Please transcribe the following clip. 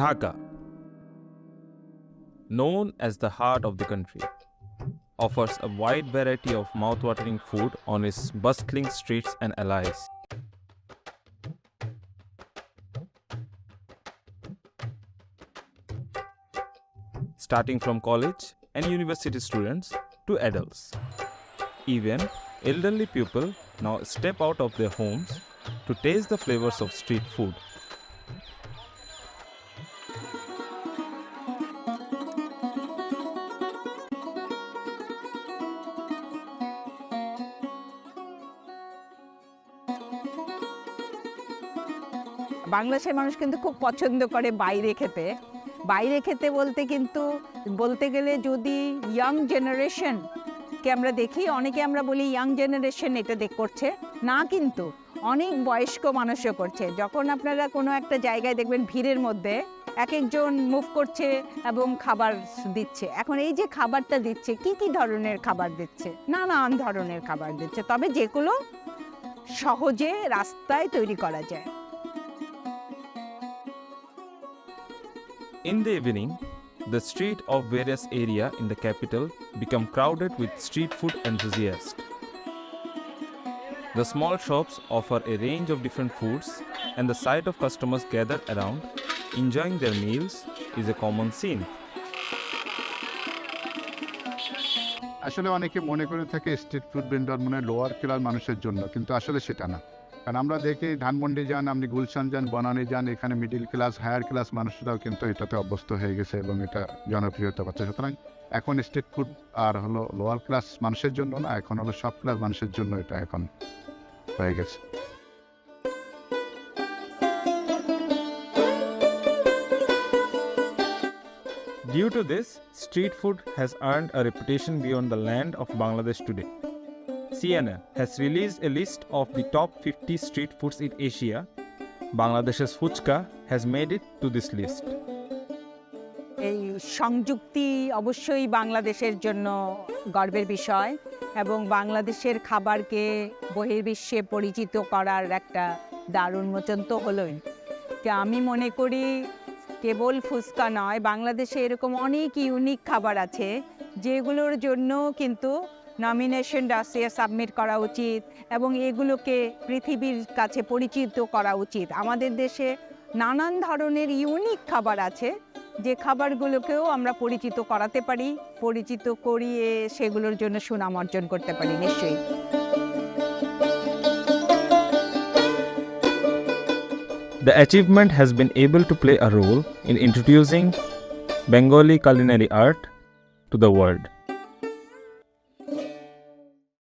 Dhaka, known as the heart of the country, offers a wide variety of mouth-watering food on its bustling streets and alleys. Starting from college and university students to adults. Even elderly people now step out of their homes to taste the flavors of street food. বাংলাদেশের মানুষ কিন্তু খুব পছন্দ করে বাইরে খেতে। বাইরে খেতে বলতে কিন্তু বলতে গেলে যদি ইয়াং জেনারেশনকে আমরা দেখি, অনেকে আমরা বলি ইয়াং জেনারেশন এটা করছে না, কিন্তু অনেক বয়স্ক মানুষও করছে। যখন আপনারা কোনো একটা জায়গায় দেখবেন ভিড়ের মধ্যে এক একজন মুভ করছে এবং খাবার দিচ্ছে। এখন এই যে খাবারটা দিচ্ছে, কি কি ধরনের খাবার দিচ্ছে? নানান ধরনের খাবার দিচ্ছে, তবে যেগুলো সহজে রাস্তায় তৈরি করা যায়। In the evening, the street of various areas in the capital become crowded with street food enthusiasts. The small shops offer a range of different foods, and the sight of customers gathered around, enjoying their meals, is a common scene. আসলে অনেকে মনে করে থাকে street food vendor মানে lower class মানুষের জন্য, কিন্তু আসলে সেটা না। কারণ আমরা দেখি ধানমন্ডি যান, আপনি গুলশান যান, বনানী যান, এখানে মিডিল ক্লাস, হায়ার ক্লাস মানুষরাও কিন্তু এটাতে অভ্যস্ত হয়ে গেছে এবং এটা জনপ্রিয়তা পাচ্ছে। সুতরাং এখন স্ট্রিট ফুড আর হলো লোয়ার ক্লাস মানুষের জন্য না, এখন হলো সব ক্লাস মানুষের জন্য এটা এখন হয়ে গেছে। Due to this, street food has earned a reputation beyond the land of Bangladesh today. CNN has released a list of the top 50 street foods in Asia. Bangladesh's fuchka has made it to this list. এই সংযুক্তি অবশ্যই বাংলাদেশের জন্য গর্বের বিষয় এবং বাংলাদেশের খাবারকে বহির্বিশ্বে পরিচিত করার একটা দ্বার উন্মোচন তো হলোই। আমি মনে করি কেবল ফুচকা নয়, বাংলাদেশে এরকম অনেক ইউনিক খাবার আছে যেগুলোর জন্য কিন্তু নমিনেশন রাষ্ট্রীয় সাবমিট করা উচিত এবং এগুলোকে পৃথিবীর কাছে পরিচিত করা উচিত। আমাদের দেশে নানান ধরনের ইউনিক খাবার আছে যে খাবারগুলোকেও আমরা পরিচিত করাতে পারি, পরিচিত করিয়ে সেগুলোর জন্য সুনাম অর্জন করতে পারি নিশ্চয়ই। The achievement has been able to play a role in introducing Bengali culinary art to the world.